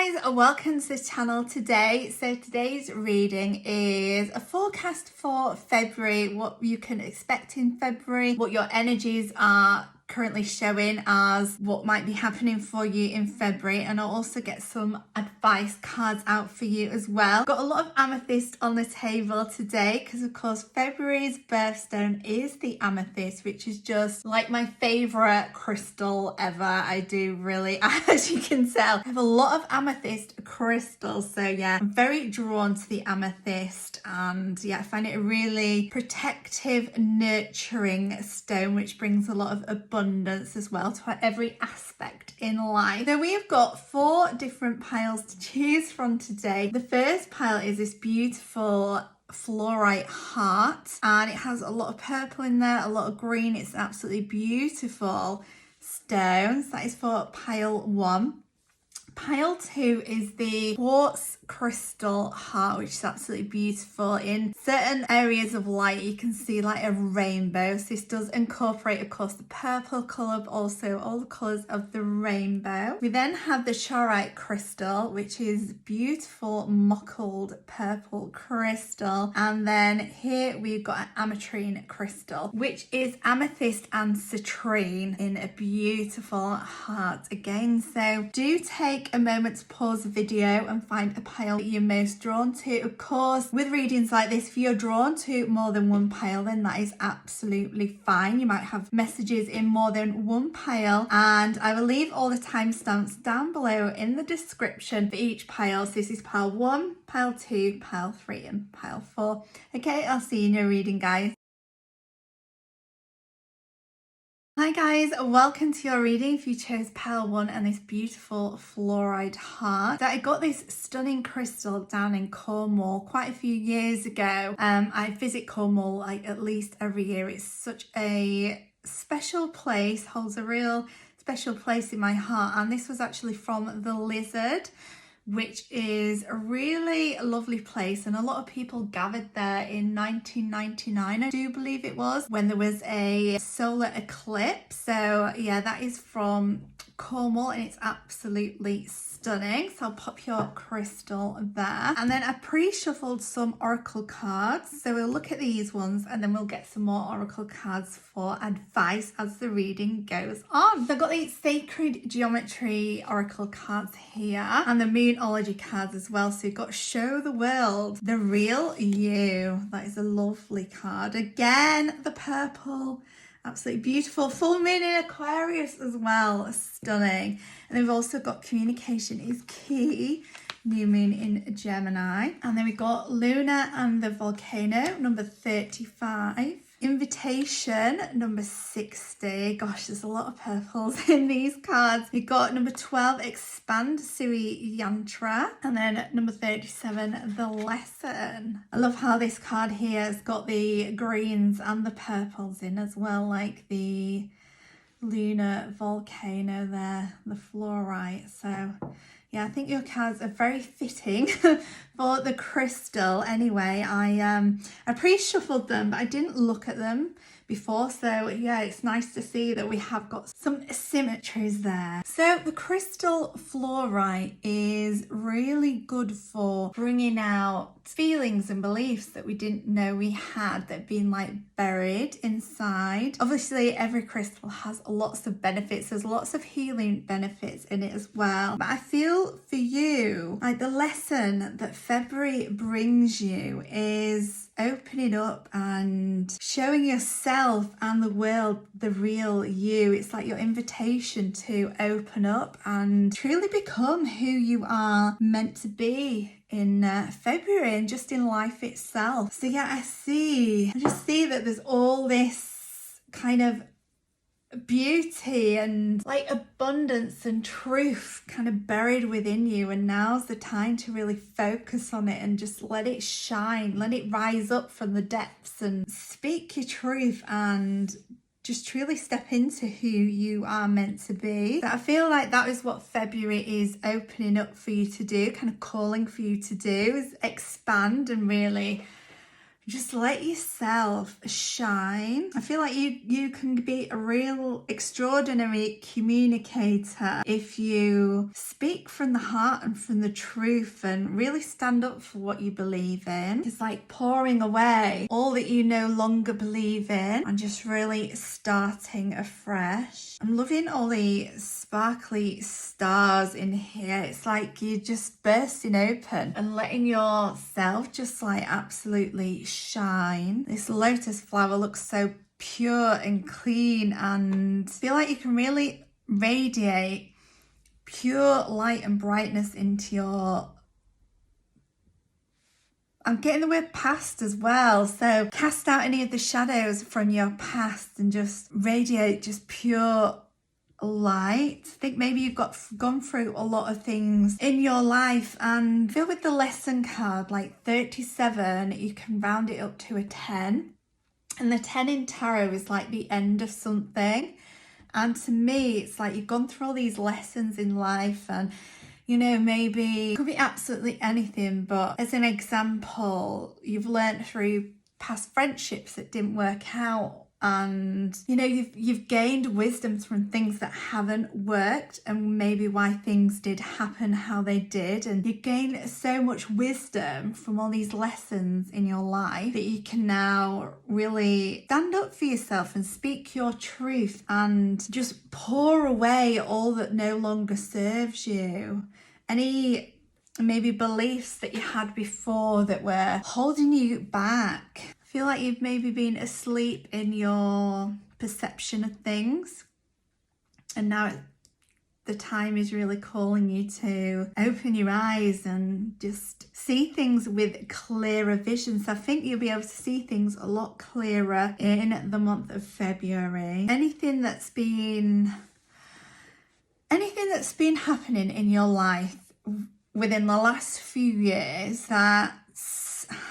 guys, welcome to the channel today. So today's reading is a forecast for February, what you can expect in February, what your energies are currently showing as what might be happening for you in February, and I'll also get some advice cards out for you as well. Got a lot of amethyst on the table today because of course February's birthstone is the amethyst, which is just like my favorite crystal ever. I do really, as you can tell, I have a lot of amethyst crystals, so yeah, I'm very drawn to the amethyst, and yeah, I find it a really protective, nurturing stone which brings a lot of abundance as well to every aspect in life. So we have got 4 different piles to choose from today. The first pile is this beautiful fluorite heart, and it has a lot of purple in there, a lot of green. It's absolutely beautiful stones. That is for pile 1. Pile 2 is the quartz crystal heart, which is absolutely beautiful. In certain areas of light you can see like a rainbow, so this does incorporate of course the purple colour, but also all the colours of the rainbow. We then have the Charoite crystal, which is beautiful mottled purple crystal, and then here we've got an Ametrine crystal, which is amethyst and citrine in a beautiful heart again. So do take a moment to pause the video and find a pile that you're most drawn to. Of course, with readings like this, if you're drawn to more than one pile, then that is absolutely fine. You might have messages in more than one pile, and I will leave all the timestamps down below in the description for each pile. So this is pile 1, pile 2, pile 3 and pile 4. Okay, I'll see you in your reading, guys. Hi guys, welcome to your reading if you chose pile 1 and this beautiful fluorite heart. So I got this stunning crystal down in Cornwall quite a few years ago. I visit Cornwall like at least every year. It's such a special place, holds a real special place in my heart, and this was actually from the Lizard, which is a really lovely place, and a lot of people gathered there in 1999, I do believe it was, when there was a solar eclipse. So yeah, that is from Cornwall and it's absolutely stunning. So I'll pop your crystal there, and then I pre-shuffled some oracle cards, so we'll look at these ones and then we'll get some more oracle cards for advice as the reading goes on. So I've got the sacred geometry oracle cards here and the moonology cards as well. So you've got show the world the real you. That is a lovely card. Again, the purple, absolutely beautiful. Full moon in Aquarius as well, stunning. And then we've also got communication is key, new moon in Gemini. And then we've got Luna and the volcano, number 35. Invitation, number 60. Gosh, there's a lot of purples in these cards. We've got number 12, expand Sui Yantra. And then number 37, the lesson. I love how this card here has got the greens and the purples in as well, like the lunar volcano there, the fluorite. So yeah, I think your cards are very fitting for the crystal. Anyway, I pre-shuffled them, but I didn't look at them before. So yeah, it's nice to see that we have got some symmetries there. So the crystal fluorite is really good for bringing out feelings and beliefs that we didn't know we had, that have been like buried inside. Obviously every crystal has lots of benefits, there's lots of healing benefits in it as well, but I feel for you like the lesson that February brings you is opening up and showing yourself and the world the real you. It's like your invitation to open up and truly become who you are meant to be in February and just in life itself. So yeah, I just see that there's all this kind of beauty and like abundance and truth kind of buried within you, and now's the time to really focus on it and just let it shine, let it rise up from the depths and speak your truth and just truly step into who you are meant to be. So I feel like that is what February is opening up for you to do, kind of calling for you to do, is expand and really Just let yourself shine. I feel like you can be a real extraordinary communicator if you speak from the heart and from the truth and really stand up for what you believe in. It's like pouring away all that you no longer believe in and just really starting afresh. I'm loving all the sparkly stars in here. It's like you're just bursting open and letting yourself just like absolutely shine. This lotus flower looks so pure and clean, and I feel like you can really radiate pure light and brightness into your, I'm getting the word past as well. So cast out any of the shadows from your past and just radiate just pure light. I think maybe you've gone through a lot of things in your life, and feel with the lesson card like 37, you can round it up to a 10, and the 10 in tarot is like the end of something. And to me, it's like you've gone through all these lessons in life, and you know, maybe it could be absolutely anything, but as an example, you've learned through past friendships that didn't work out, and you know, you've gained wisdom from things that haven't worked and maybe why things did happen how they did, and you gain so much wisdom from all these lessons in your life that you can now really stand up for yourself and speak your truth and just pour away all that no longer serves you. Any maybe beliefs that you had before that were holding you back. I feel like you've maybe been asleep in your perception of things, and now the time is really calling you to open your eyes and just see things with clearer vision. So I think you'll be able to see things a lot clearer in the month of February. Anything that's been happening in your life within the last few years that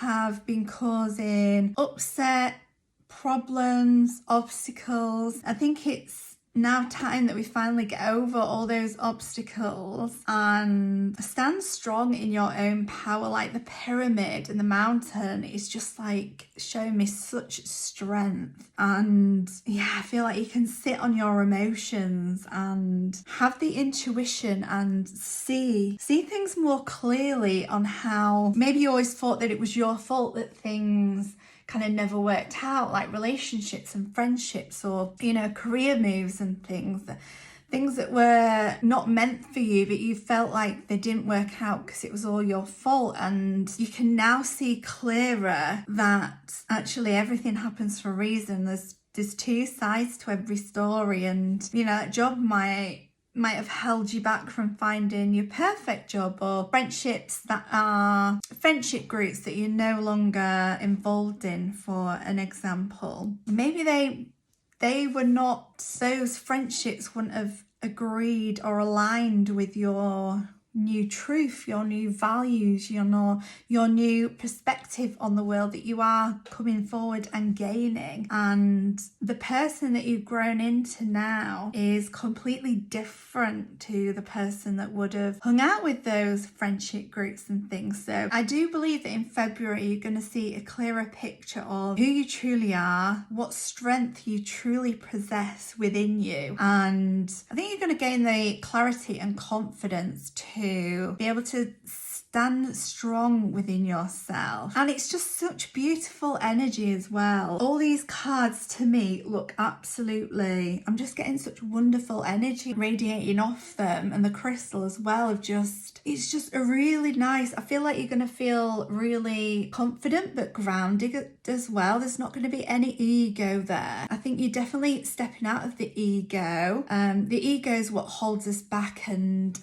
have been causing upset, problems, obstacles, I think it's now time that we finally get over all those obstacles and stand strong in your own power. Like the pyramid and the mountain is just like showing me such strength, and yeah, I feel like you can sit on your emotions and have the intuition and see things more clearly on how maybe you always thought that it was your fault that things kind of never worked out, like relationships and friendships, or you know, career moves and things that were not meant for you, but you felt like they didn't work out because it was all your fault. And you can now see clearer that actually everything happens for a reason. There's two sides to every story, and you know, that job might have held you back from finding your perfect job, or friendships that are friendship groups that you're no longer involved in, for an example. Maybe they were not, those friendships wouldn't have agreed or aligned with your new truth, your new values, your new perspective on the world that you are coming forward and gaining. And the person that you've grown into now is completely different to the person that would have hung out with those friendship groups and things. So I do believe that in February you're going to see a clearer picture of who you truly are, what strength you truly possess within you, and I think you're going to gain the clarity and confidence to be able to stand strong within yourself. And it's just such beautiful energy as well. All these cards to me look absolutely, I'm just getting such wonderful energy radiating off them, and the crystal as well of just, it's just a really nice, I feel like you're going to feel really confident but grounded as well. There's not going to be any ego there. I think you're definitely stepping out of the ego. The ego is what holds us back, and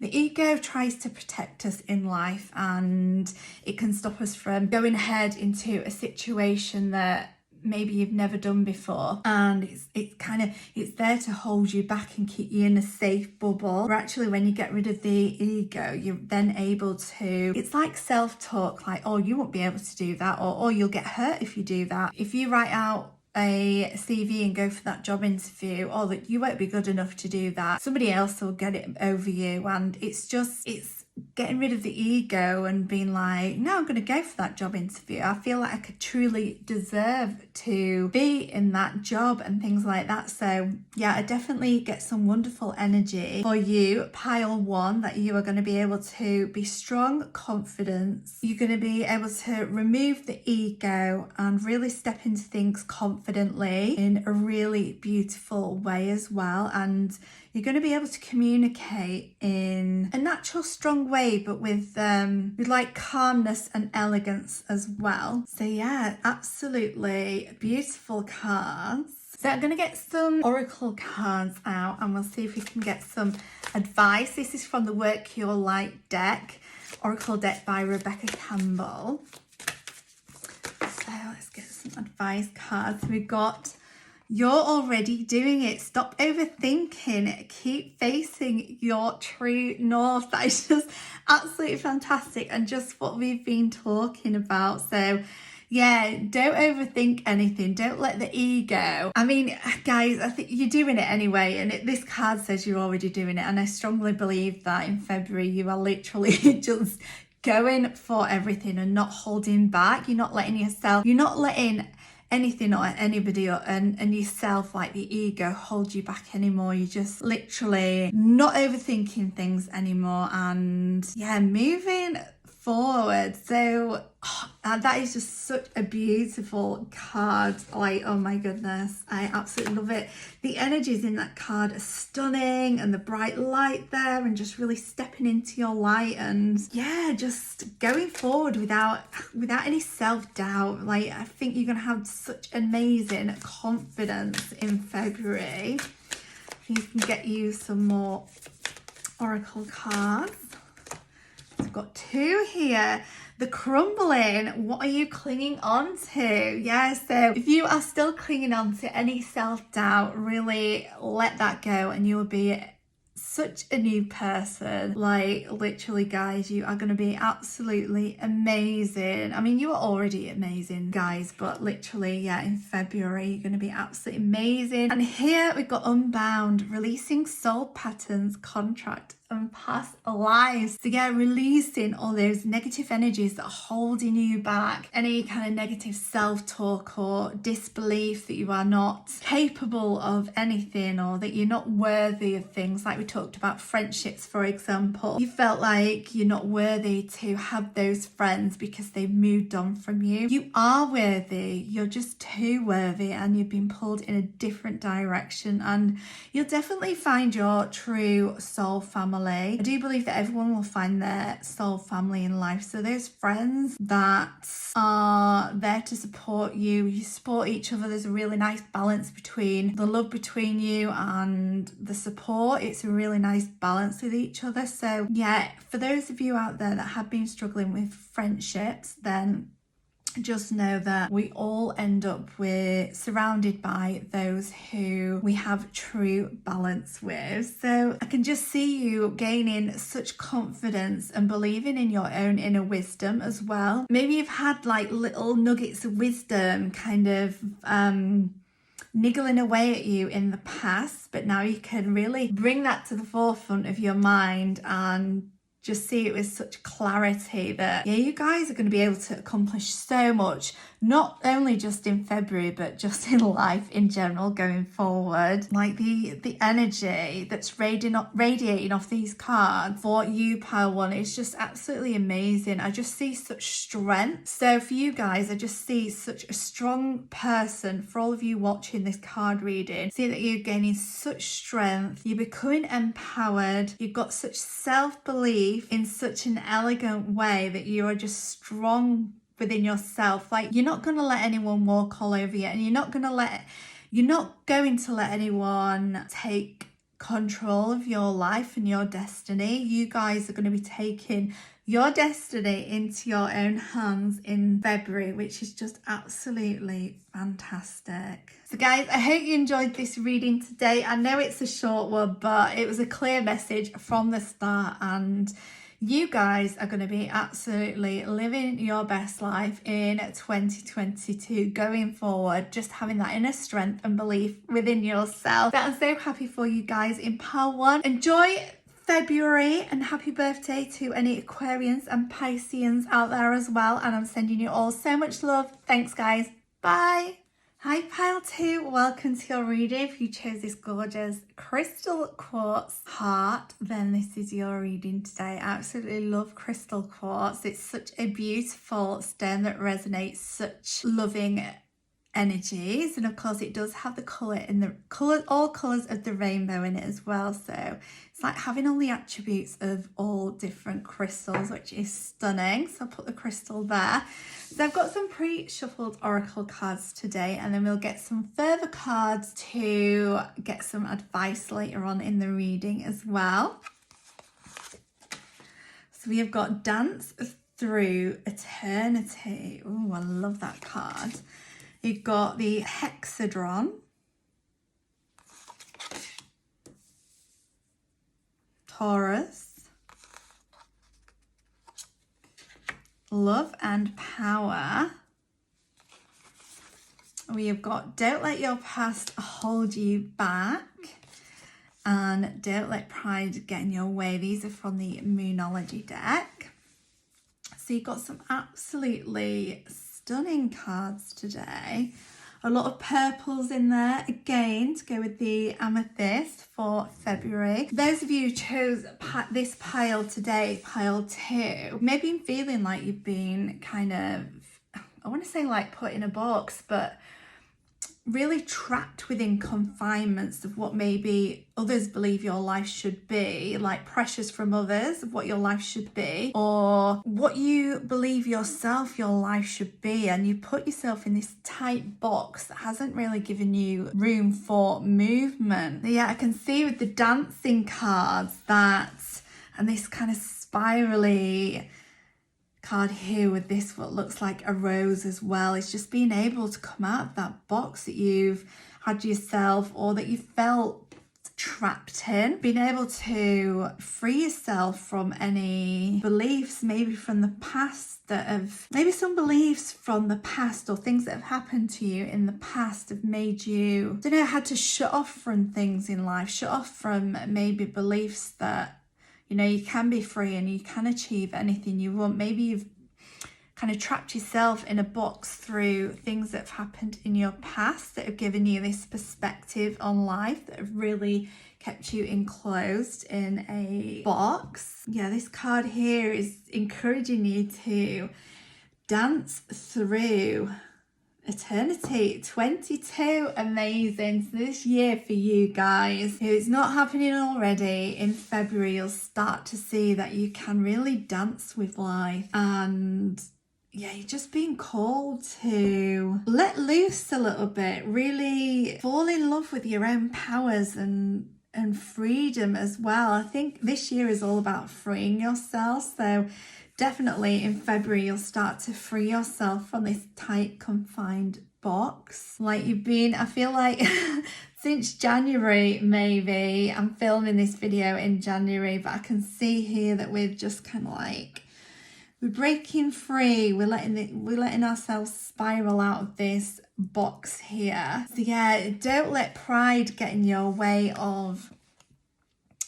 the ego tries to protect us in life, and it can stop us from going ahead into a situation that maybe you've never done before, and it's there to hold you back and keep you in a safe bubble. Where actually when you get rid of the ego, you're then able to, it's like self-talk, like, oh, you won't be able to do that, or oh, you'll get hurt if you do that. If you write out a CV and go for that job interview, or that you won't be good enough to do that, somebody else will get it over you. And it's getting rid of the ego and being like, no, I'm going to go for that job interview. I feel like I could truly deserve to be in that job and things like that. So yeah, I definitely get some wonderful energy for you, pile 1, that you are going to be able to be strong, confidence. You're going to be able to remove the ego and really step into things confidently in a really beautiful way as well. And you're going to be able to communicate in a natural, strong way, but with like calmness and elegance as well. So yeah, absolutely beautiful cards. So I'm going to get some oracle cards out and we'll see if we can get some advice. This is from the Work Your Light deck, Oracle deck by Rebecca Campbell. So let's get some advice cards. We've got, you're already doing it. Stop overthinking. Keep facing your true north. That is just absolutely fantastic and just what we've been talking about. So yeah, don't overthink anything. Don't let the ego. I mean, guys, I think you're doing it anyway. And this card says you're already doing it. And I strongly believe that in February, you are literally just going for everything and not holding back. You're not letting yourself, you're not letting anything or anybody and yourself, like the ego, hold you back anymore. You're just literally not overthinking things anymore and yeah, moving forward. So that is just such a beautiful card. Like, oh my goodness, I absolutely love it. The energies in that card are stunning, and the bright light there, and just really stepping into your light, and yeah, just going forward without any self-doubt. Like, I think you're gonna have such amazing confidence in February. You can get you some more oracle cards. I've got 2 here. The crumbling. What are you clinging on to? Yeah, so if you are still clinging on to any self-doubt, really let that go and you will be such a new person. Like, literally, guys, you are going to be absolutely amazing. I mean, you are already amazing, guys, but literally, yeah, in February, you're going to be absolutely amazing. And here we've got Unbound, releasing soul patterns, contract, and past lives. So yeah, releasing all those negative energies that are holding you back, any kind of negative self-talk or disbelief that you are not capable of anything or that you're not worthy of things. Like we talked about friendships, for example. You felt like you're not worthy to have those friends because they've moved on from you. You are worthy. You're just too worthy and you've been pulled in a different direction, and you'll definitely find your true soul family. I do believe that everyone will find their soul family in life. So those friends that are there to support you, you support each other. There's a really nice balance between the love between you and the support. It's a really nice balance with each other. So yeah, for those of you out there that have been struggling with friendships, then just know that we all end up surrounded by those who we have true balance with. So I can just see you gaining such confidence and believing in your own inner wisdom as well. Maybe you've had like little nuggets of wisdom kind of niggling away at you in the past, but now you can really bring that to the forefront of your mind and just see it with such clarity that, yeah, you guys are going to be able to accomplish so much, not only just in February, but just in life in general going forward. Like the energy that's radiating off these cards for you, pile 1, is just absolutely amazing. I just see such strength. So for you guys, I just see such a strong person. For all of you watching this card reading, see that you're gaining such strength. You're becoming empowered. You've got such self-belief in such an elegant way that you are just strong within yourself. Like, you're not going to let anyone walk all over you, and you're not going to let anyone take control of your life and your destiny. You guys are going to be taking your destiny into your own hands in February, which is just absolutely fantastic. So guys, I hope you enjoyed this reading today. I know it's a short one, but it was a clear message from the start, and you guys are going to be absolutely living your best life in 2022 going forward, just having that inner strength and belief within yourself. But I'm so happy for you guys in pile 1. Enjoy February, and happy birthday to any Aquarians and Pisceans out there as well. And I'm sending you all so much love. Thanks, guys. Bye. Hi pile 2, welcome to your reading. If you chose this gorgeous crystal quartz heart, then this is your reading today. I absolutely love crystal quartz. It's such a beautiful stone that resonates such loving energies, and of course it does have the all colors of the rainbow in it as well, so it's like having all the attributes of all different crystals, which is stunning. So I'll put the crystal there. So I've got some pre-shuffled oracle cards today, and then we'll get some further cards to get some advice later on in the reading as well. So we have got Dance Through Eternity. Oh, I love that card. You've got the hexadron, Taurus, Love and Power. We have got Don't Let Your Past Hold You Back, and Don't Let Pride Get in Your Way. These are from the Moonology deck. So you've got some absolutely stunning cards today. A lot of purples in there again to go with the amethyst for February. Those of you who chose this pile today, pile 2, maybe feeling like you've been kind of, I want to say like put in a box, but really trapped within confinements of what maybe others believe your life should be, like pressures from others of what your life should be, or what you believe yourself your life should be, and you put yourself in this tight box that hasn't really given you room for movement. Yeah, I can see with the dancing cards that, and this kind of spirally card here with this what looks like a rose as well, is just being able to come out of that box that you've had yourself or that you felt trapped in, being able to free yourself from any beliefs maybe from the past that have, maybe some beliefs from the past or things that have happened to you in the past have made you, I don't know, had to shut off from things in life, shut off from maybe beliefs that, you know, you can be free and you can achieve anything you want. Maybe you've kind of trapped yourself in a box through things that have happened in your past that have given you this perspective on life, that have really kept you enclosed in a box. Yeah, this card here is encouraging you to dance through eternity. 22, amazing. So this year for you guys, if it's not happening already, in February you'll start to see that you can really dance with life, and yeah, you're just being called to let loose a little bit, really fall in love with your own powers and freedom as well. I think this year is all about freeing yourself, so definitely in February you'll start to free yourself from this tight confined box like you've been, I feel like since January. Maybe I'm filming this video in January, but I can see here that we're just kind of like, we're breaking free, we're letting ourselves spiral out of this box here. So yeah, don't let pride get in your way of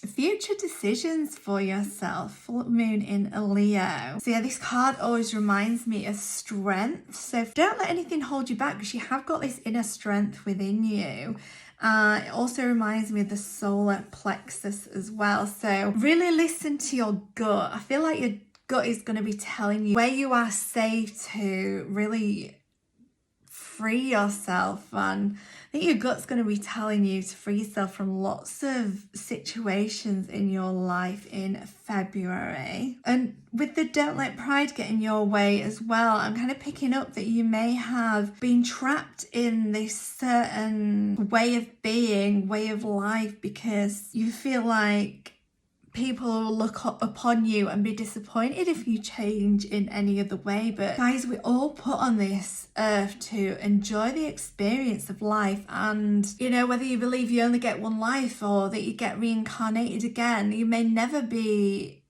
future decisions for yourself. Full moon in a Leo. So yeah, this card always reminds me of strength. So don't let anything hold you back, because you have got this inner strength within you. It also reminds me of the solar plexus as well. So really listen to your gut. I feel like your gut is going to be telling you where you are safe to really free yourself, and I think your gut's going to be telling you to free yourself from lots of situations in your life in February. And with the don't let pride get in your way as well, I'm kind of picking up that you may have been trapped in this certain way of being, way of life, because you feel like people will look upon you and be disappointed if you change in any other way. But guys, we all put on this earth to enjoy the experience of life, and you know, whether you believe you only get one life or that you get reincarnated again, you may never be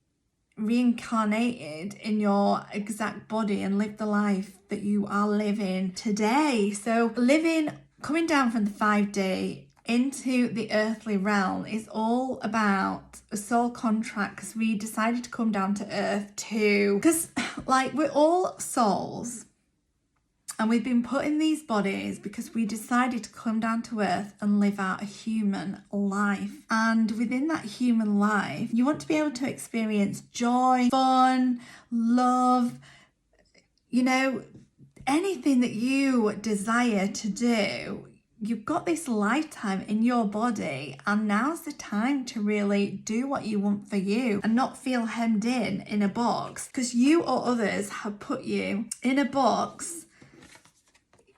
reincarnated in your exact body and live the life that you are living today. So coming down from the 5D into the earthly realm is all about a soul contract, because we decided to come down to earth because like we're all souls and we've been put in these bodies because we decided to come down to earth and live out a human life. And within that human life, you want to be able to experience joy, fun, love, you know, anything that you desire to do. You've got this lifetime in your body, and now's the time to really do what you want for you and not feel hemmed in a box, because you or others have put you in a box,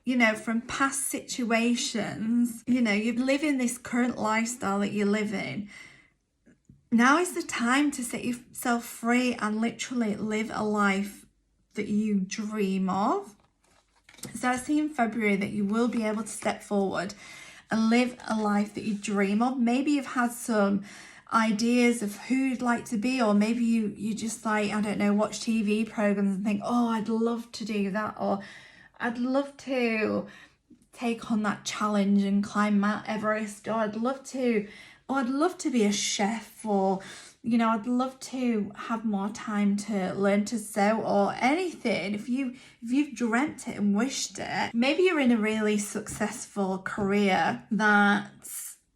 you know, from past situations. You know, you live in this current lifestyle that you live in. Now is the time to set yourself free and literally live a life that you dream of. So I see in February that you will be able to step forward and live a life that you dream of. Maybe you've had some ideas of who you'd like to be, or maybe you just like, I don't know, watch TV programs and think, oh, I'd love to do that, or I'd love to take on that challenge and climb Mount Everest, or I'd love to be a chef, or you know, I'd love to have more time to learn to sew, or anything. If you've dreamt it and wished it, maybe you're in a really successful career that,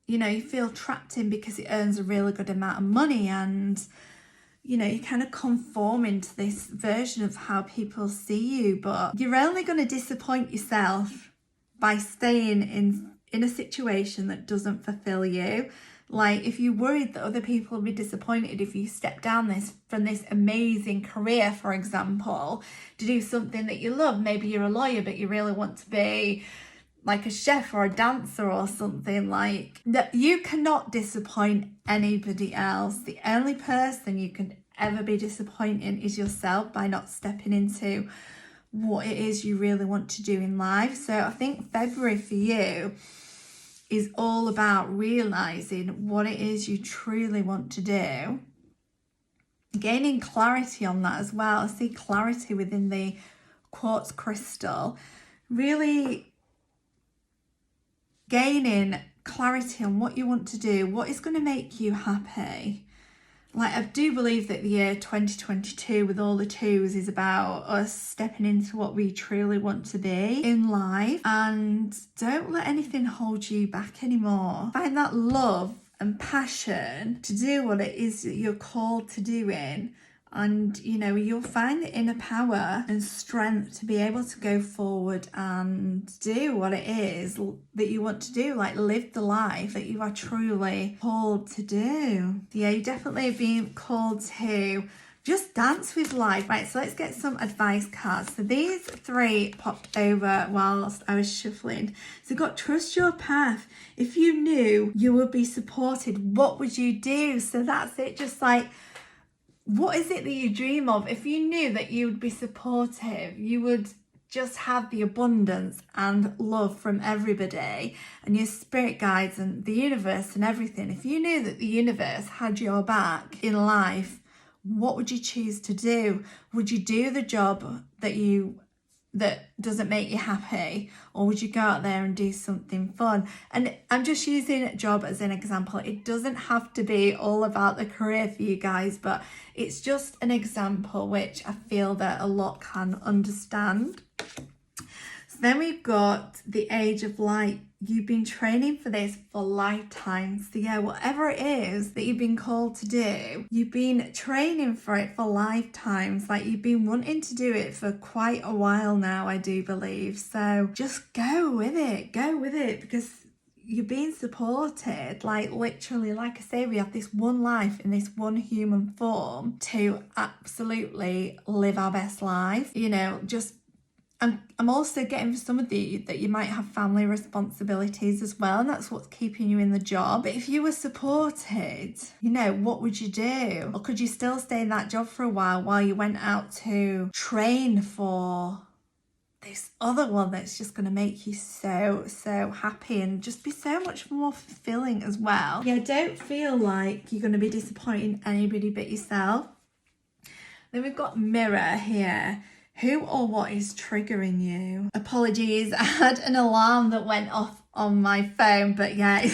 you know, you feel trapped in because it earns a really good amount of money, and you know, you kind of conform into this version of how people see you, but you're only going to disappoint yourself by staying in a situation that doesn't fulfill you. Like, if you're worried that other people will be disappointed if you step down from this amazing career, for example, to do something that you love. Maybe you're a lawyer, but you really want to be like a chef or a dancer or something, like that. You cannot disappoint anybody else. The only person you can ever be disappointing is yourself by not stepping into what it is you really want to do in life. So I think February for you is all about realizing what it is you truly want to do, gaining clarity on that as well. I see clarity within the quartz crystal, really gaining clarity on what you want to do, what is going to make you happy. Like, I do believe that the year 2022 with all the twos is about us stepping into what we truly want to be in life, and don't let anything hold you back anymore. Find that love and passion to do what it is that you're called to doing, and you know, you'll find the inner power and strength to be able to go forward and do what it is that you want to do, like live the life that you are truly called to do. Yeah, you definitely have been called to just dance with life. Right, so let's get some advice cards. So these three popped over whilst I was shuffling. So got trust your path. If you knew you would be supported, what would you do? So that's it, just like, what is it that you dream of? If you knew that you would be supportive, you would just have the abundance and love from everybody and your spirit guides and the universe and everything. If you knew that the universe had your back in life, what would you choose to do? Would you do the job that doesn't make you happy, or would you go out there and do something fun? And I'm just using a job as an example. It doesn't have to be all about the career for you guys, but it's just an example which I feel that a lot can understand. So then we've got the Age of Light. You've been training for this for lifetimes. So yeah, whatever it is that you've been called to do, you've been training for it for lifetimes. Like, you've been wanting to do it for quite a while now, I do believe. So just go with it, because you're being supported. Like, literally, like I say, we have this one life in this one human form to absolutely live our best life. You know, just I'm also getting for some of you that you might have family responsibilities as well, and that's what's keeping you in the job. But if you were supported, you know, what would you do? Or could you still stay in that job for a while you went out to train for this other one that's just going to make you so happy and just be so much more fulfilling as well? Yeah, don't feel like you're going to be disappointing anybody but yourself. Then we've got Mirror here. Who or what is triggering you? Apologies, I had an alarm that went off on my phone, but yeah,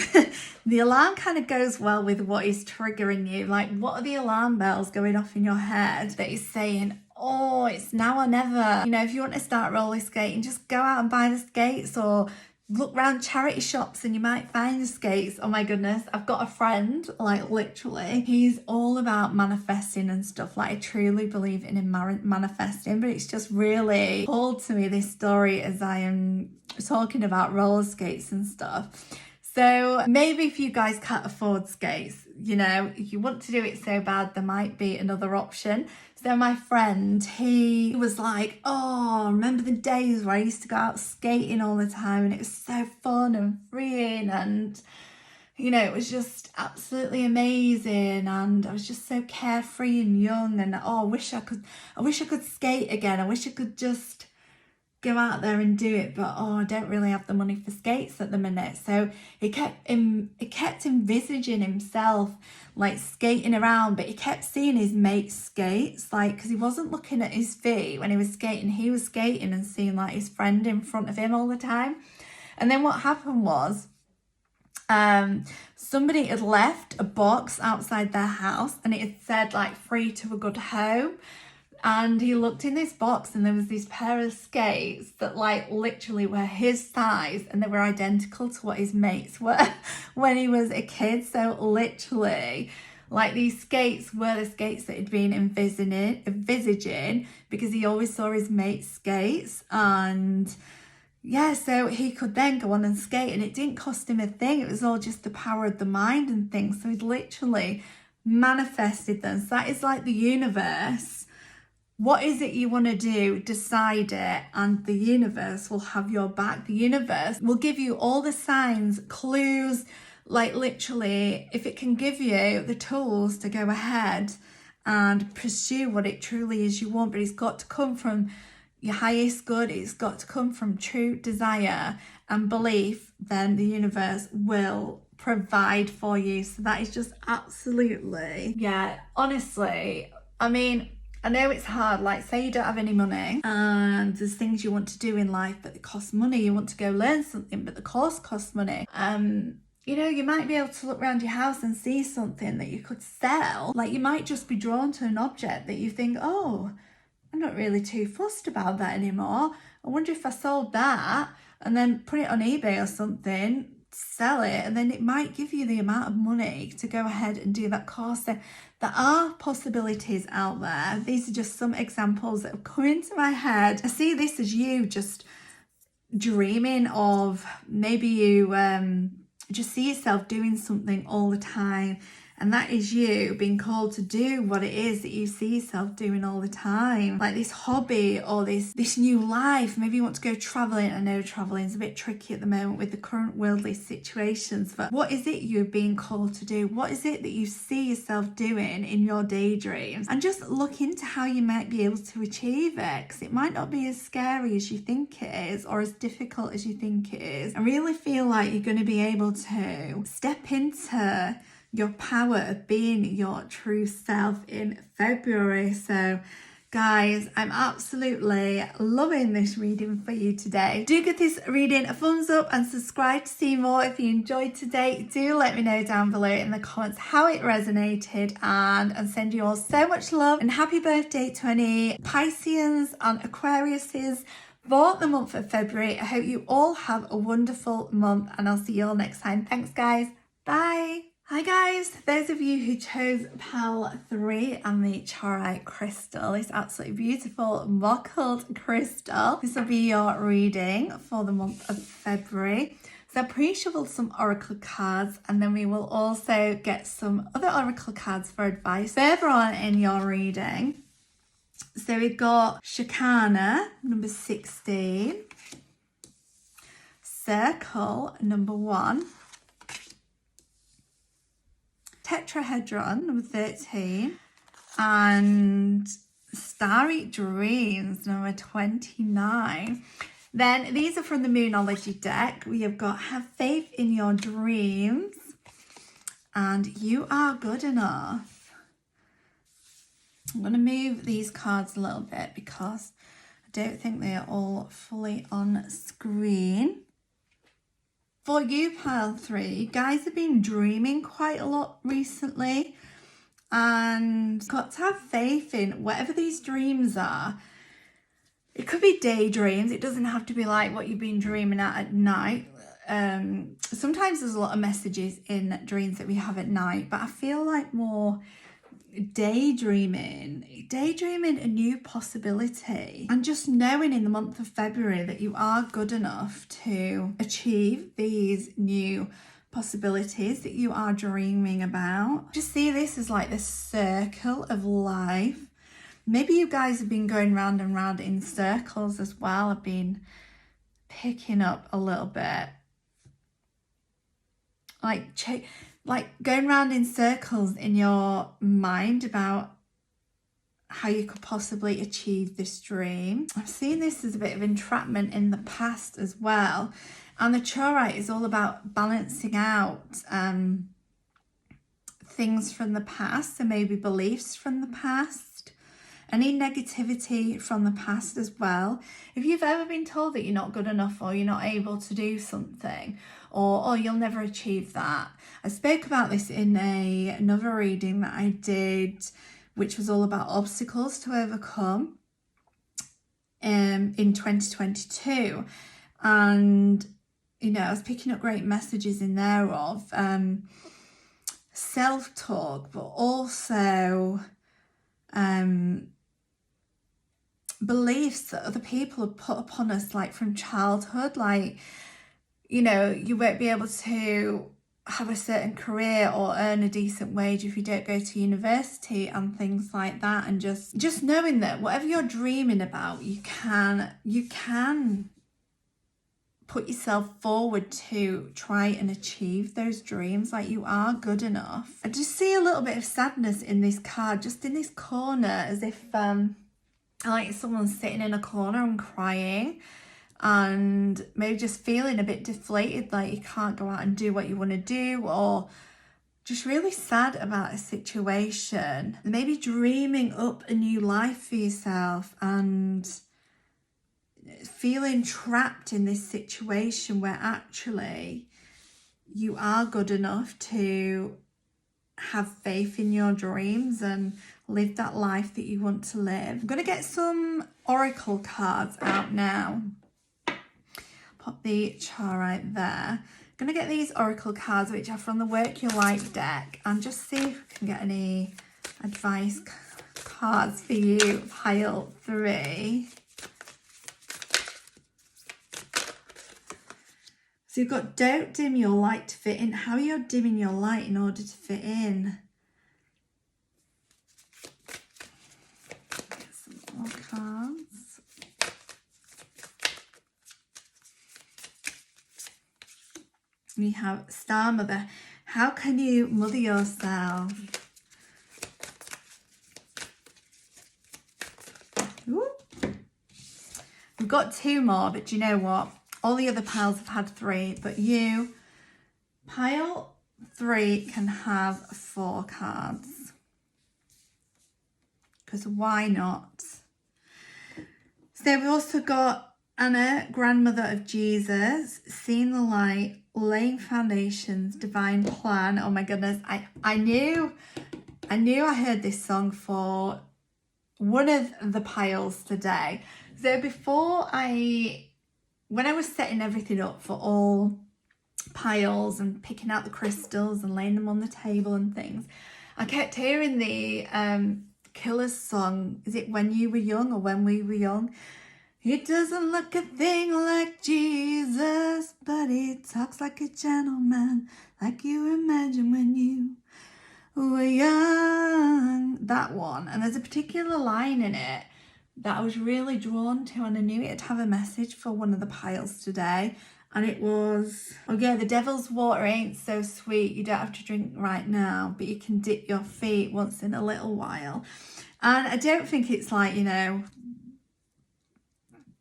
the alarm kind of goes well with what is triggering you. Like, what are the alarm bells going off in your head that is saying, oh, it's now or never? You know, if you want to start roller skating, just go out and buy the skates, or look around charity shops and you might find the skates. Oh my goodness, I've got a friend, like literally, he's all about manifesting and stuff. Like, I truly believe in him manifesting, but it's just really pulled to me, this story, as I am talking about roller skates and stuff. So maybe if you guys can't afford skates, you know, if you want to do it so bad, there might be another option. So my friend, he was like, oh, remember the days where I used to go out skating all the time and it was so fun and freeing, and you know, it was just absolutely amazing, and I was just so carefree and young, and oh, I wish I could skate again. I wish I could just go out there and do it, but oh, I don't really have the money for skates at the minute. So he kept envisaging himself like skating around, but he kept seeing his mates skates, like, because he wasn't looking at his feet when he was skating. He was skating and seeing like his friend in front of him all the time. And then what happened was, somebody had left a box outside their house and it had said like free to a good home. And he looked in this box and there was this pair of skates that like literally were his size, and they were identical to what his mates were when he was a kid. So literally, like, these skates were the skates that he'd been envisaging because he always saw his mates' skates. And yeah, so he could then go on and skate, and it didn't cost him a thing. It was all just the power of the mind and things. So he'd literally manifested them. So that is like the universe. What is it you want to do? Decide it, and the universe will have your back. The universe will give you all the signs, clues, like literally, if it can give you the tools to go ahead and pursue what it truly is you want. But it's got to come from your highest good. It's got to come from true desire and belief. Then the universe will provide for you. So that is just absolutely, yeah, honestly, I mean, I know it's hard, like say you don't have any money and there's things you want to do in life but it costs money. You want to go learn something but the course costs money. You know, you might be able to look around your house and see something that you could sell. Like, you might just be drawn to an object that you think, oh, I'm not really too fussed about that anymore. I wonder if I sold that and then put it on eBay or something, sell it, and then it might give you the amount of money to go ahead and do that course. So there are possibilities out there. These are just some examples that have come into my head. I see this as you just dreaming of, maybe you just see yourself doing something all the time, and that is you being called to do what it is that you see yourself doing all the time. Like this hobby or this new life. Maybe you want to go traveling. I know traveling is a bit tricky at the moment with the current worldly situations, but what is it you're being called to do? What is it that you see yourself doing in your daydreams? And just look into how you might be able to achieve it, because it might not be as scary as you think it is, or as difficult as you think it is. I really feel like you're going to be able to step into your power of being your true self in February. So guys, I'm absolutely loving this reading for you today. Do give this reading a thumbs up and subscribe to see more. If you enjoyed today, do let me know down below in the comments how it resonated, and send you all so much love, and happy birthday to any Pisces and Aquariuses for the month of February. I hope you all have a wonderful month, and I'll see you all next time. Thanks guys, bye. Hi guys, those of you who chose Pearl 3 and the Charoite crystal, this absolutely beautiful mottled crystal, this will be your reading for the month of February. So I pre-shuffled some oracle cards, and then we will also get some other oracle cards for advice further on in your reading. So we've got Shakana, number 16, Circle, number 1, Tetrahedron, number 13, and Starry Dreams, number 29. Then these are from the Moonology deck. We have got Have Faith in Your Dreams and You Are Good Enough. I'm going to move these cards a little bit because I don't think they are all fully on screen. For you, pile 3, you guys have been dreaming quite a lot recently, and got to have faith in whatever these dreams are. It could be daydreams. It doesn't have to be like what you've been dreaming at night. Sometimes there's a lot of messages in dreams that we have at night, but I feel like more daydreaming a new possibility, and just knowing in the month of February that you are good enough to achieve these new possibilities that you are dreaming about. Just see this as like the circle of life. Maybe you guys have been going round and round in circles as well. I've been picking up a little bit. Like going round in circles in your mind about how you could possibly achieve this dream. I'm seeing this as a bit of entrapment in the past as well. And the Charoite is all about balancing out things from the past, so maybe beliefs from the past, any negativity from the past as well. If you've ever been told that you're not good enough, or you're not able to do something, or you'll never achieve that. I spoke about this in another reading that I did, which was all about obstacles to overcome in 2022. And, you know, I was picking up great messages in there of self-talk, but also beliefs that other people have put upon us, like from childhood, like, you know, you won't be able to have a certain career or earn a decent wage if you don't go to university and things like that. And just knowing that whatever you're dreaming about, you can put yourself forward to try and achieve those dreams. Like, you are good enough. I just see a little bit of sadness in this card, just in this corner, as if like someone's sitting in a corner and crying, and maybe just feeling a bit deflated, like you can't go out and do what you want to do, or just really sad about a situation. Maybe dreaming up a new life for yourself and feeling trapped in this situation where actually you are good enough to have faith in your dreams and live that life that you want to live. I'm going to get some oracle cards out now. Pop the Charoite there. I'm going to get these oracle cards, which are from the Work Your Life deck, and just see if we can get any advice cards for you, pile 3. So you've got, don't dim your light to fit in. How are you dimming your light in order to fit in? Get some more cards. We have Star Mother. How can you mother yourself? Ooh. We've got 2 more, but do you know what? All the other piles have had 3, but you, pile 3, can have 4 cards. Because why not? So we've also got Anna, grandmother of Jesus, seeing the light, laying foundations, divine plan. Oh my goodness, I knew I heard this song for one of the piles today. So when I was setting everything up for all piles and picking out the crystals and laying them on the table and things, I kept hearing the Killers song. Is it When You Were Young or When We Were Young? He doesn't look a thing like Jesus, but he talks like a gentleman, like you imagine when you were young. That one. And there's a particular line in it that I was really drawn to, and I knew it'd have a message for one of the piles today. And it was, oh yeah, the devil's water ain't so sweet, you don't have to drink right now, but you can dip your feet once in a little while. And I don't think it's like, you know,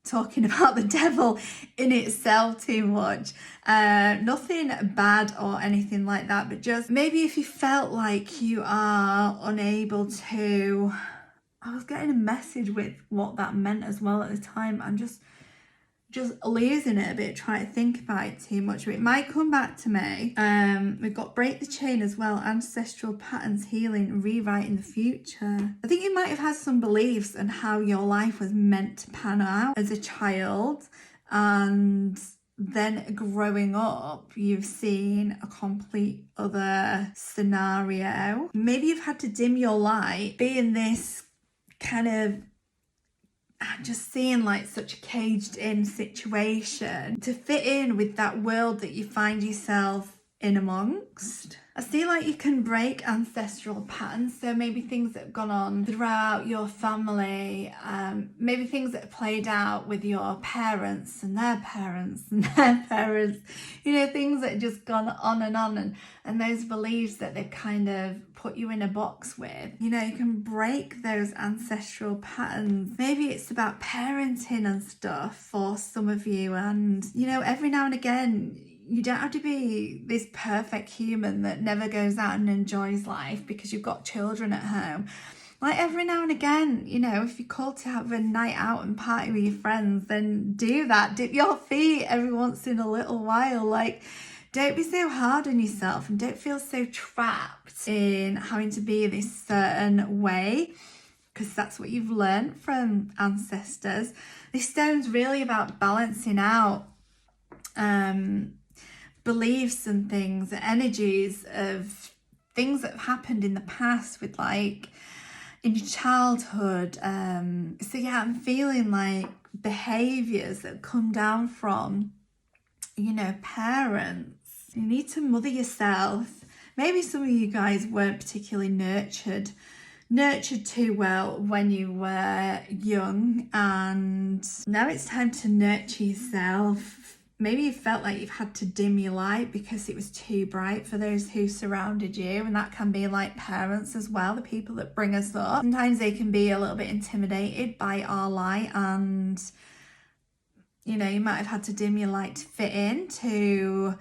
talking about the devil in itself too much. Nothing bad or anything like that, but just maybe if you felt like you are unable to, I was getting a message with what that meant as well at the time. I'm just just losing it a bit, trying to think about it too much. It might come back to me. We've got break the chain as well, ancestral patterns, healing, rewriting the future. I think you might have had some beliefs on how your life was meant to pan out as a child, and then growing up, you've seen a complete other scenario. Maybe you've had to dim your light, be in this kind of just seeing like such a caged in situation to fit in with that world that you find yourself in amongst. I see like you can break ancestral patterns, so maybe things that have gone on throughout your family, maybe things that have played out with your parents and their parents and their parents, you know, things that have just gone on, and those beliefs that they've kind of put you in a box with. You know, you can break those ancestral patterns. Maybe it's about parenting and stuff for some of you, and you know, every now and again, you don't have to be this perfect human that never goes out and enjoys life because you've got children at home. Like every now and again, you know, if you're called to have a night out and party with your friends, then do that. Dip your feet every once in a little while. Like, don't be so hard on yourself and don't feel so trapped in having to be this certain way, because that's what you've learned from ancestors. This stone's really about balancing out beliefs and things, energies of things that have happened in the past with like in your childhood. So yeah, I'm feeling like behaviors that come down from, you know, parents. You need to mother yourself. Maybe some of you guys weren't particularly nurtured too well when you were young, and now it's time to nurture yourself. Maybe you felt like you've had to dim your light because it was too bright for those who surrounded you, and that can be like parents as well, the people that bring us up. Sometimes they can be a little bit intimidated by our light, and you know, you might have had to dim your light to fit in, to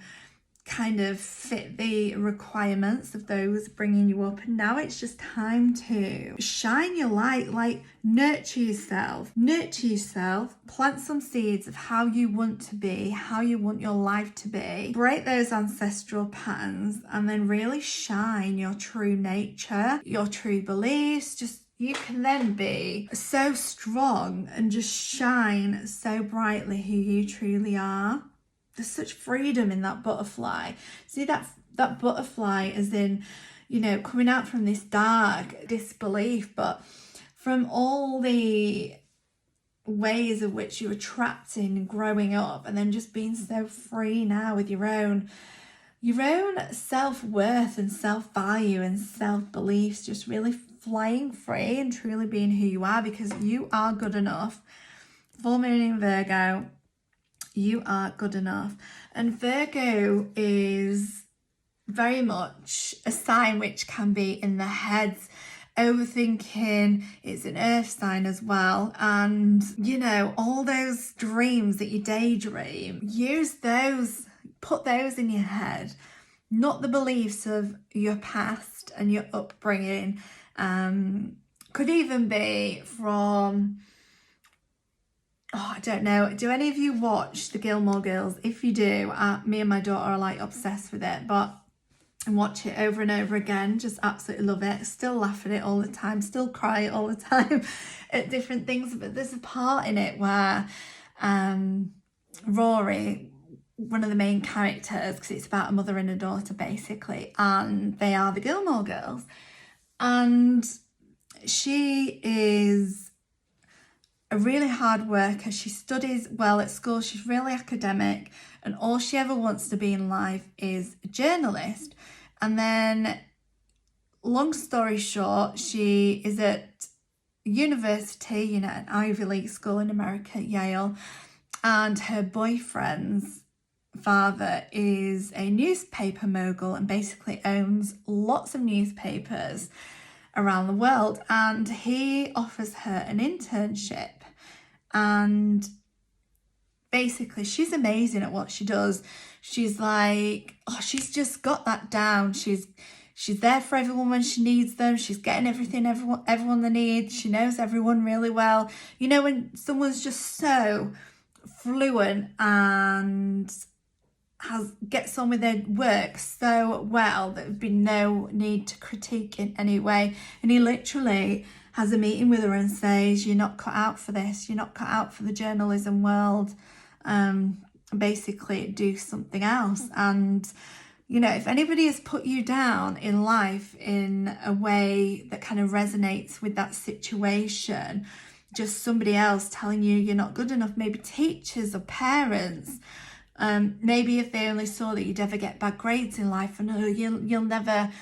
kind of fit the requirements of those bringing you up. And now it's just time to shine your light, like nurture yourself, plant some seeds of how you want to be, how you want your life to be, break those ancestral patterns, and then really shine your true nature, your true beliefs. Just you can then be so strong and just shine so brightly who you truly are. There's such freedom in that butterfly. See that butterfly as in, you know, coming out from this dark disbelief, but from all the ways of which you were trapped in growing up, and then just being so free now with your own self-worth and self-value and self-beliefs, just really flying free and truly being who you are, because you are good enough. Full moon in Virgo. You are good enough. And Virgo is very much a sign which can be in the heads, overthinking. It's an earth sign as well. And, you know, all those dreams that you daydream, use those, put those in your head, not the beliefs of your past and your upbringing. Could even be from, I don't know. Do any of you watch the Gilmore Girls? If you do, me and my daughter are like obsessed with it, but I watch it over and over again. Just absolutely love it. Still laugh at it all the time. Still cry all the time at different things. But there's a part in it where Rory, one of the main characters, because it's about a mother and a daughter basically, and they are the Gilmore Girls, and she is a really hard worker. She studies well at school. She's really academic, and all she ever wants to be in life is a journalist. And then, long story short, she is at university, you know, an Ivy League school in America, Yale, and her boyfriend's father is a newspaper mogul and basically owns lots of newspapers around the world, and he offers her an internship. And basically she's amazing at what she does. She's like, oh, she's just got that down. She's there for everyone when she needs them. She's getting everyone they need. She knows everyone really well. You know, when someone's just so fluent and gets on with their work so well that there'd be no need to critique in any way. And he literally has a meeting with her and says, you're not cut out for this, you're not cut out for the journalism world, basically do something else. And you know, if anybody has put you down in life in a way that kind of resonates with that situation, just somebody else telling you you're not good enough, maybe teachers or parents, maybe if they only saw that you'd ever get bad grades in life, and you'll never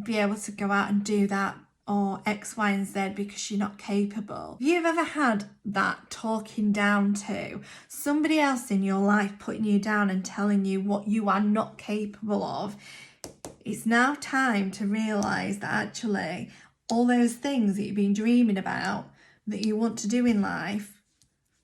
be able to go out and do that, or X, Y, and Z because you're not capable. If you've ever had that talking down to somebody else in your life, putting you down and telling you what you are not capable of, it's now time to realise that actually all those things that you've been dreaming about that you want to do in life,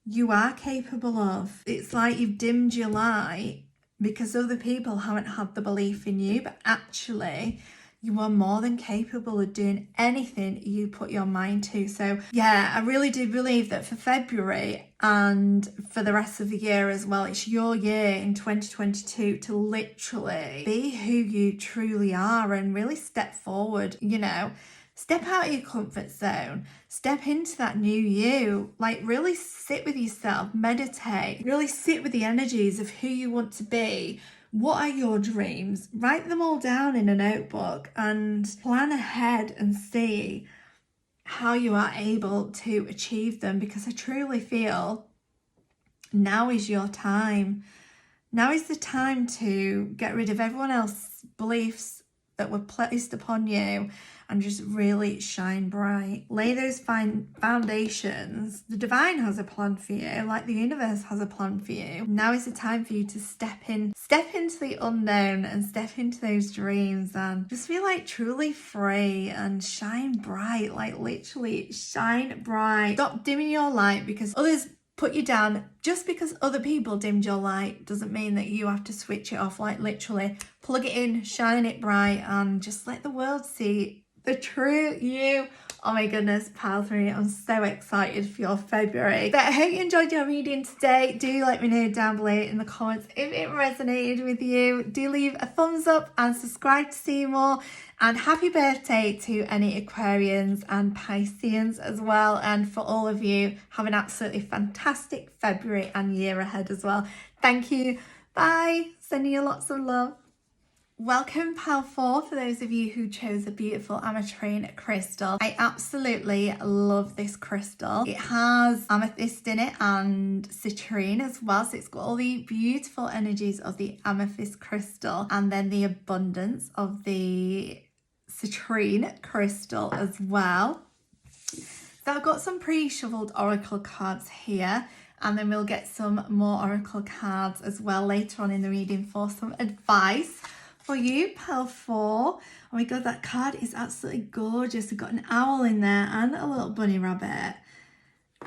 you are capable of. It's like you've dimmed your light because other people haven't had the belief in you, but actually you are more than capable of doing anything you put your mind to. So yeah, I really do believe that for February and for the rest of the year as well, it's your year in 2022 to literally be who you truly are and really step forward, you know, step out of your comfort zone, step into that new you, like really sit with yourself, meditate, really sit with the energies of who you want to be. What are your dreams? Write them all down in a notebook and plan ahead and see how you are able to achieve them, because I truly feel now is your time. Now is the time to get rid of everyone else's beliefs that were placed upon you and just really shine bright. Lay those fine foundations. The divine has a plan for you, like the universe has a plan for you. Now is the time for you to step into the unknown and step into those dreams and just feel like truly free and shine bright, like literally shine bright. Stop dimming your light because others put you down. Just because other people dimmed your light doesn't mean that you have to switch it off. Like literally plug it in, shine it bright, and just let the world see the true you. Oh my goodness, pile 3, I'm so excited for your February. But I hope you enjoyed your reading today. Do let me know down below in the comments if it resonated with you. Do leave a thumbs up and subscribe to see more. And happy birthday to any Aquarians and Pisceans as well. And for all of you, have an absolutely fantastic February and year ahead as well. Thank you. Bye. Sending you lots of love. Welcome pile 4 for those of you who chose a beautiful Ametrine crystal. I absolutely love this crystal. It has amethyst in it and citrine as well, so it's got all the beautiful energies of the amethyst crystal and then the abundance of the citrine crystal as well. So I've got some pre-shuffled oracle cards here, and then we'll get some more oracle cards as well later on in the reading for some advice for you, pile 4. Oh my god, that card is absolutely gorgeous. We've got an owl in there and a little bunny rabbit.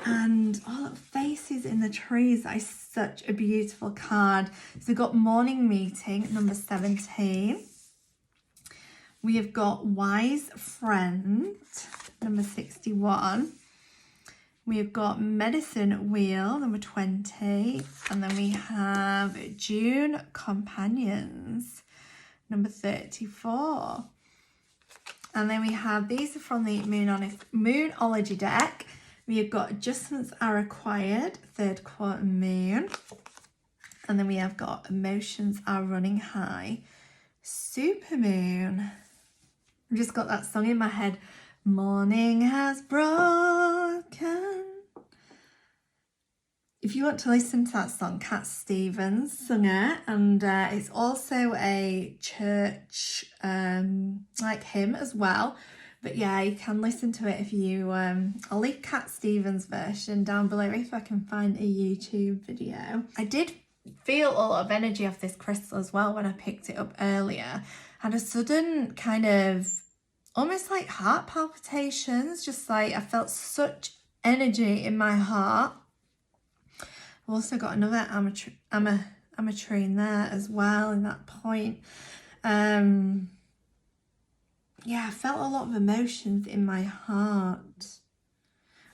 And all the faces in the trees. That is such a beautiful card. So we've got morning meeting, number 17. We have got wise friend, number 61. We've got medicine wheel, number 20. And then we have June companions, number 34. And then we have, these are from the Moonology deck. We have got adjustments are required, third quarter moon. And then we have got emotions are running high, super moon. I've just got that song in my head, morning has broken. If you want to listen to that song, Cat Stevens sung it, and it's also a church like hymn as well. But yeah, you can listen to it if you, I'll leave Cat Stevens' version down below if I can find a YouTube video. I did feel a lot of energy off this crystal as well when I picked it up earlier. Had a sudden kind of, almost like heart palpitations, just like I felt such energy in my heart. I've also got another Ametrine there as well in that point. Yeah, I felt a lot of emotions in my heart.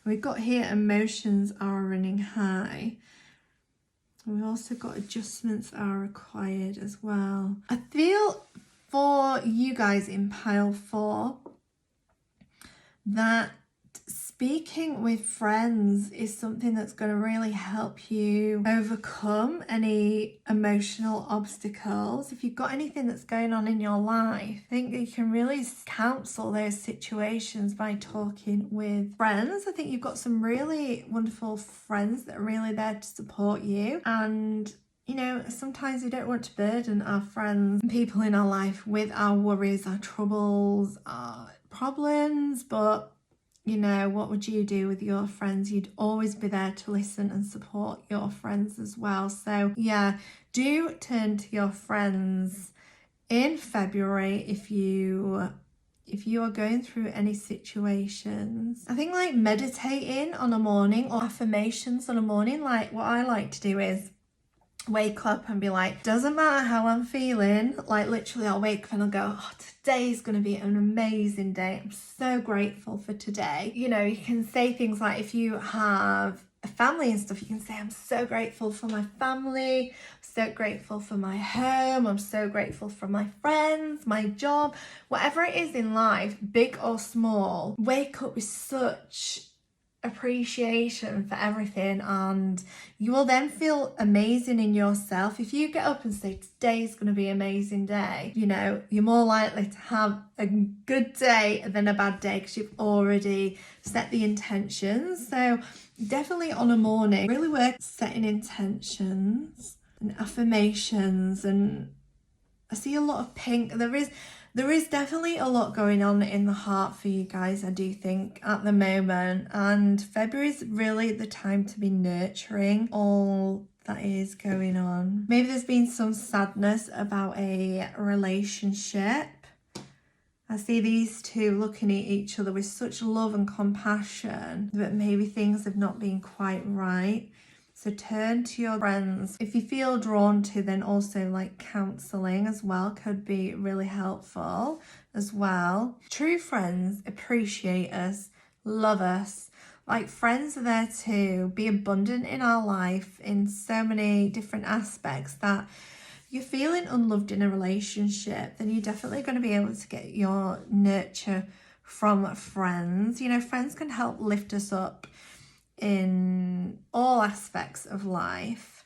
We've got here emotions are running high. We've also got adjustments are required as well. I feel for you guys in pile 4 that speaking with friends is something that's going to really help you overcome any emotional obstacles. If you've got anything that's going on in your life, I think you can really counsel those situations by talking with friends. I think you've got some really wonderful friends that are really there to support you, and you know, sometimes we don't want to burden our friends and people in our life with our worries, our troubles, our problems, but you know, what would you do with your friends? You'd always be there to listen and support your friends as well. So yeah, do turn to your friends in February if you are going through any situations. I think like meditating on a morning or affirmations on a morning, like what I like to do is wake up and be like, doesn't matter how I'm feeling, like literally I'll wake up and I'll go, oh, today's gonna be an amazing day. I'm so grateful for today. You know, you can say things like, if you have a family and stuff, you can say, I'm so grateful for my family, I'm so grateful for my home, I'm so grateful for my friends, my job, whatever it is in life, big or small. Wake up with such appreciation for everything, and you will then feel amazing in yourself. If you get up and say today's going to be an amazing day, you know, you're more likely to have a good day than a bad day because you've already set the intentions. So definitely on a morning, really work setting intentions and affirmations. And I see a lot of pink. There is definitely a lot going on in the heart for you guys, I do think, at the moment. And February is really the time to be nurturing all that is going on. Maybe there's been some sadness about a relationship. I see these two looking at each other with such love and compassion, but maybe things have not been quite right. So turn to your friends. If you feel drawn to, then also like counselling as well could be really helpful as well. True friends appreciate us, love us. Like, friends are there to be abundant in our life in so many different aspects that you're feeling unloved in a relationship, then you're definitely going to be able to get your nurture from friends. You know, friends can help lift us up in all aspects of life.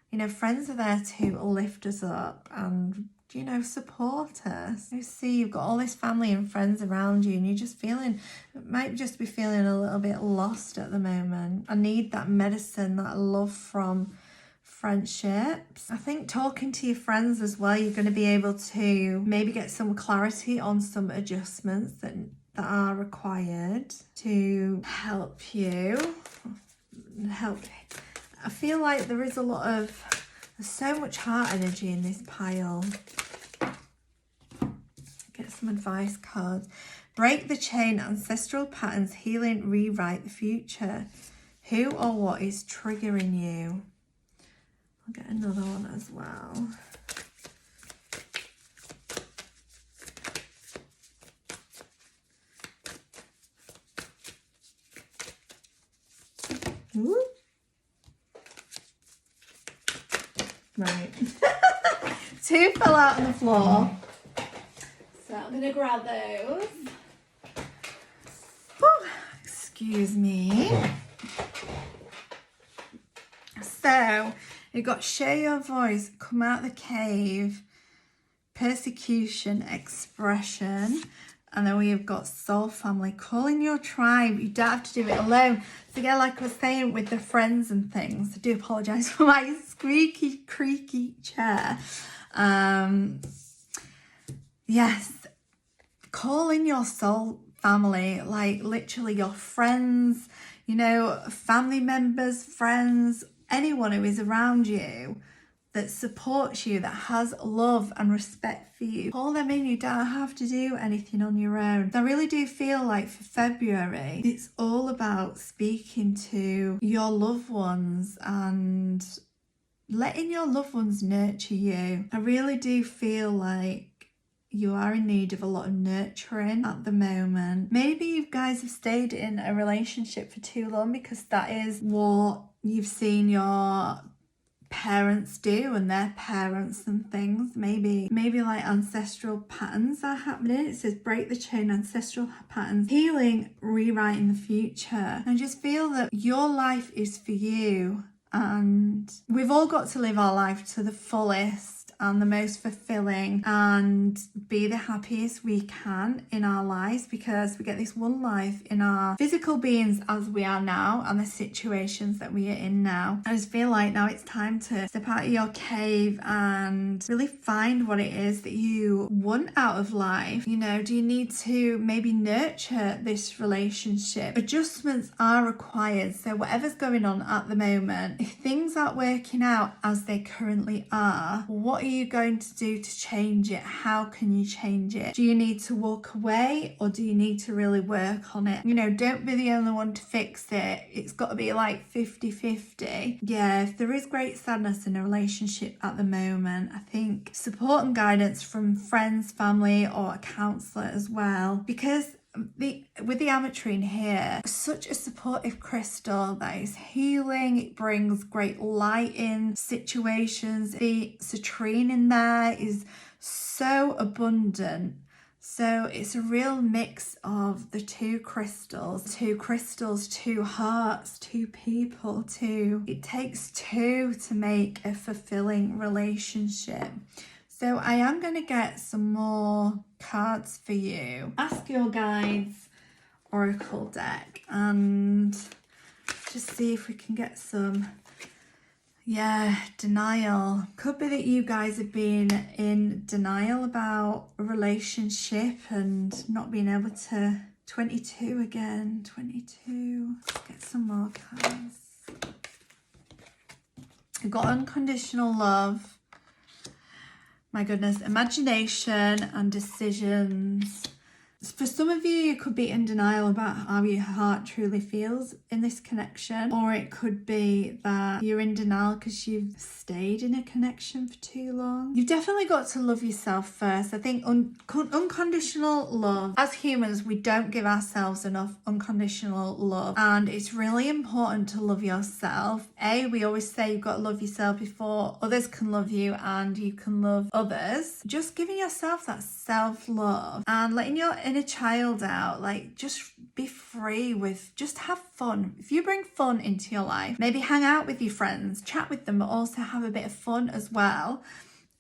You know, friends are there to lift us up and, you know, support us. You see, you've got all this family and friends around you, and you're just feeling, might just be feeling a little bit lost at the moment. I need that medicine, that love from friendships. I think talking to your friends as well, you're going to be able to maybe get some clarity on some adjustments that are required to help you. I feel like there is there's so much heart energy in this pile. Get some advice cards. Break the chain, ancestral patterns, healing, rewrite the future. Who or what is triggering you? I'll get another one as well. Ooh. Right. Two fell out on the floor. So I'm going to grab those. Whew. Excuse me. So you've got share your voice, come out the cave, persecution, expression. And then we've got soul family, calling your tribe. You don't have to do it alone. So yeah, like I was saying with the friends and things, I do apologise for my squeaky, creaky chair. Yes, call in your soul family, like literally your friends, you know, family members, friends, anyone who is around you that supports you, that has love and respect for you. Call them in. You don't have to do anything on your own. I really do feel like for February, it's all about speaking to your loved ones and letting your loved ones nurture you. I really do feel like you are in need of a lot of nurturing at the moment. Maybe you guys have stayed in a relationship for too long because that is what you've seen your parents do and their parents and things. Maybe like ancestral patterns are happening. It says break the chain, ancestral patterns, healing, rewriting the future. I just feel that your life is for you, and we've all got to live our life to the fullest and the most fulfilling and be the happiest we can in our lives, because we get this one life in our physical beings as we are now and the situations that we are in now. I just feel like now it's time to step out of your cave and really find what it is that you want out of life. You know, do you need to maybe nurture this relationship? Adjustments are required. So whatever's going on at the moment, if things aren't working out as they currently are, what are you going to do to change it? How can you change it? Do you need to walk away, or do you need to really work on it? You know, don't be the only one to fix it. It's got to be like 50-50. Yeah, if there is great sadness in a relationship at the moment, I think support and guidance from friends, family, or a counsellor as well, because with the Ametrine here, such a supportive crystal that is healing. It brings great light in situations. The citrine in there is so abundant. So it's a real mix of the two crystals, two hearts, two people, it takes two to make a fulfilling relationship. So I am going to get some more cards for you. Ask your guides oracle deck and just see if we can get some, denial. Could be that you guys have been in denial about a relationship and not being able to. 22 again, 22. Get some more cards. We've got unconditional love. My goodness, imagination and decisions. For some of you, you could be in denial about how your heart truly feels in this connection, or it could be that you're in denial because you've stayed in a connection for too long. You've definitely got to love yourself first. I think unconditional love, as humans, we don't give ourselves enough unconditional love, and it's really important to love yourself. We always say you've got to love yourself before others can love you and you can love others. Just giving yourself that self-love and letting your inner child out, like just be free with, just have fun. If you bring fun into your life, maybe hang out with your friends, chat with them, but also have a bit of fun as well,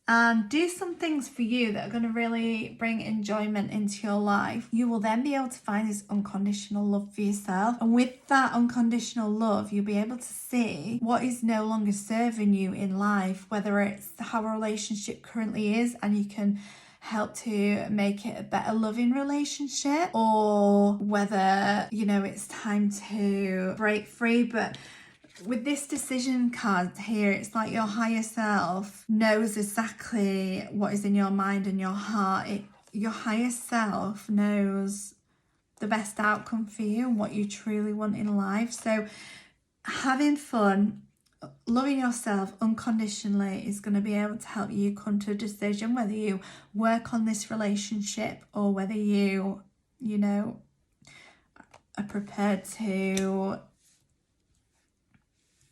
and do some things for you that are going to really bring enjoyment into your life. You will then be able to find this unconditional love for yourself, and with that unconditional love, you'll be able to see what is no longer serving you in life, whether it's how a relationship currently is and you can help to make it a better loving relationship, or whether, you know, it's time to break free. But with this decision card here, it's like your higher self knows exactly what is in your mind and your heart. Your higher self knows the best outcome for you and what you truly want in life. So having fun, loving yourself unconditionally is going to be able to help you come to a decision whether you work on this relationship or whether you know, are prepared to,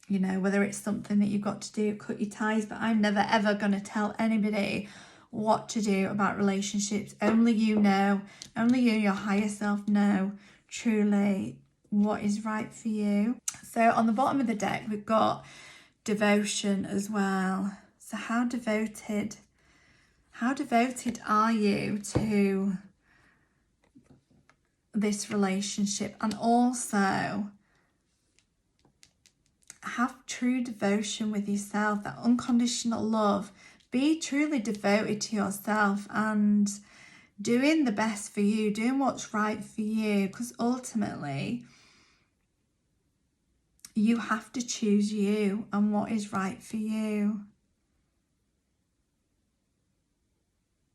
you know, whether it's something that you've got to do, cut your ties. But I'm never ever going to tell anybody what to do about relationships. Only you know, only you, your higher self, know truly what is right for you. So on the bottom of the deck, we've got devotion as well. So how devoted are you to this relationship? And also have true devotion with yourself, that unconditional love. Be truly devoted to yourself and doing the best for you, doing what's right for you, because ultimately you have to choose you and what is right for you.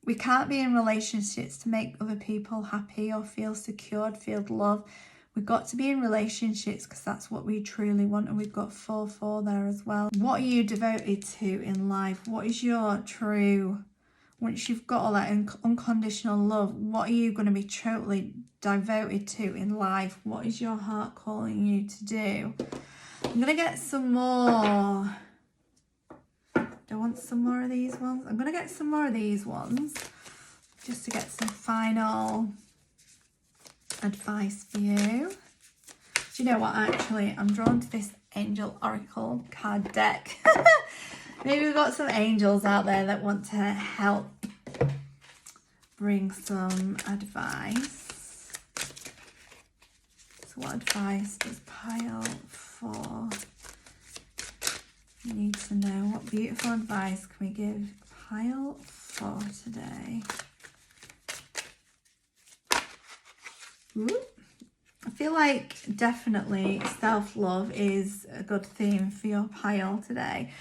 We can't be in relationships to make other people happy or feel secured, feel loved. We've got to be in relationships because that's what we truly want, and we've got 4-4 there as well. What are you devoted to in life? What is your true once you've got all that unconditional love, what are you going to be totally devoted to in life? What is your heart calling you to do? I'm going to get some more. Do I want some more of these ones? I'm going to get some more of these ones just to get some final advice for you. Do you know what? Actually, I'm drawn to this Angel Oracle card deck. Maybe we've got some angels out there that want to help bring some advice. So what advice does pile 4 need to know? What beautiful advice can we give pile 4 today? Ooh. I feel like definitely self-love is a good theme for your pile today.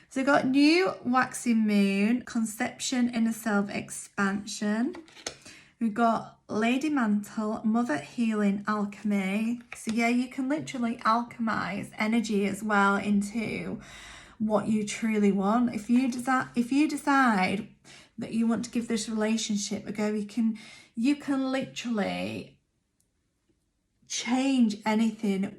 So we've got new waxing moon, conception, inner self expansion. We've got Lady Mantle, mother healing, alchemy. So yeah, you can literally alchemize energy as well into what you truly want. If you decide that you want to give this relationship a go, you can literally change anything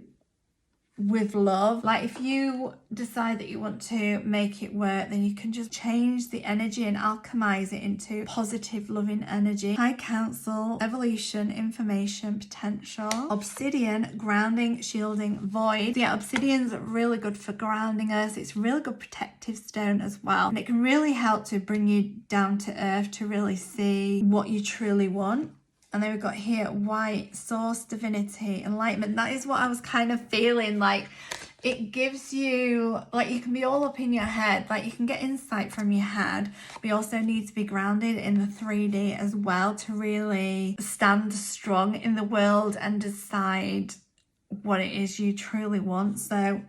with love. Like if you decide that you want to make it work, then you can just change the energy and alchemize it into positive loving energy. High Council, evolution, information, potential. Obsidian, grounding, shielding, void. Yeah, obsidian's really good for grounding us. It's a really good protective stone as well, and it can really help to bring you down to earth to really see what you truly want. And then we've got here, white, source, divinity, enlightenment. That is what I was kind of feeling. Like, it gives you, like, you can be all up in your head. Like, you can get insight from your head. But you also need to be grounded in the 3D as well to really stand strong in the world and decide what it is you truly want. So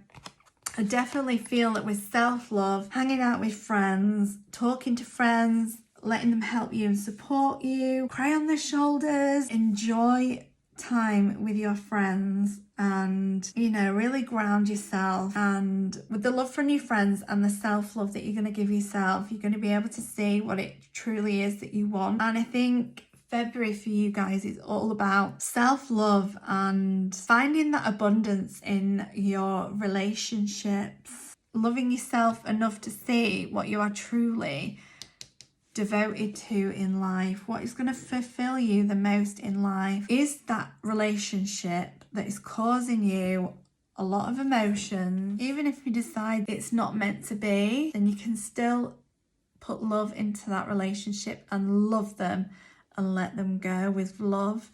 I definitely feel that with self-love, hanging out with friends, talking to friends, letting them help you and support you, cry on their shoulders, enjoy time with your friends, and really ground yourself. And with the love from your friends and the self-love that you're going to give yourself, you're going to be able to see what it truly is that you want. And I think February for you guys is all about self-love and finding that abundance in your relationships, loving yourself enough to see what you are truly devoted to in life. What is going to fulfill you the most in life is that relationship that is causing you a lot of emotion. Even if you decide it's not meant to be, then you can still put love into that relationship and love them and let them go with love,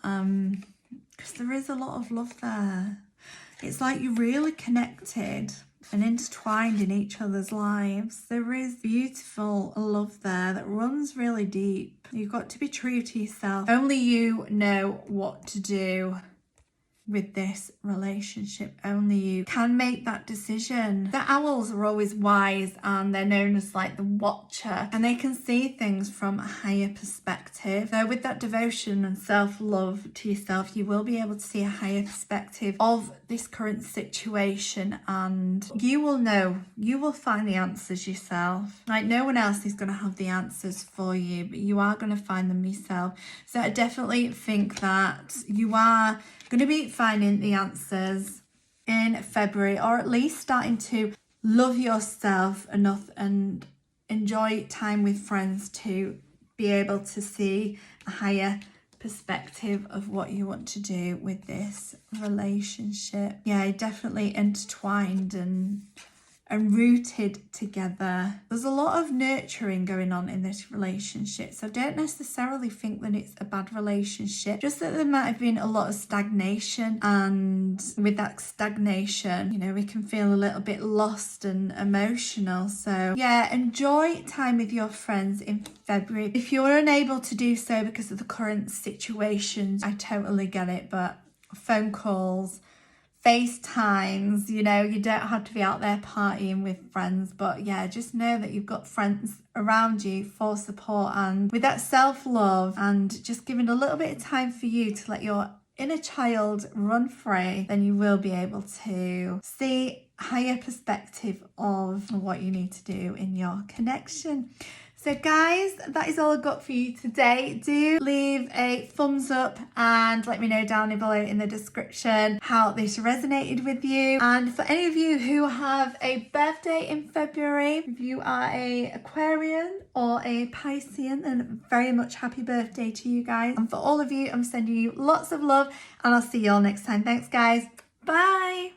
because there is a lot of love there. It's like you're really connected and intertwined in each other's lives. There is beautiful love there that runs really deep. You've got to be true to yourself. Only you know what to do with this relationship. Only you can make that decision. The owls are always wise, and they're known as like the watcher, and they can see things from a higher perspective. So with that devotion and self-love to yourself, you will be able to see a higher perspective of this current situation, and you will find the answers yourself. Like, no one else is going to have the answers for you, but you are going to find them yourself. So I definitely think that you are going to be finding the answers in February, or at least starting to love yourself enough and enjoy time with friends to be able to see a higher perspective of what you want to do with this relationship. Yeah, definitely intertwined and rooted together. There's a lot of nurturing going on in this relationship, so I don't necessarily think that it's a bad relationship, just that there might have been a lot of stagnation, and with that stagnation, we can feel a little bit lost and emotional. So yeah, enjoy time with your friends in February. If you're unable to do so because of the current situation, I totally get it, but phone calls, FaceTimes, you don't have to be out there partying with friends, but yeah, just know that you've got friends around you for support. And with that self-love and just giving a little bit of time for you to let your inner child run free, then you will be able to see higher perspective of what you need to do in your connection. So guys, that is all I've got for you today. Do leave a thumbs up and let me know down below in the description how this resonated with you. And for any of you who have a birthday in February, if you are a Aquarian or a Piscean, then very much happy birthday to you guys. And for all of you, I'm sending you lots of love and I'll see you all next time. Thanks guys. Bye.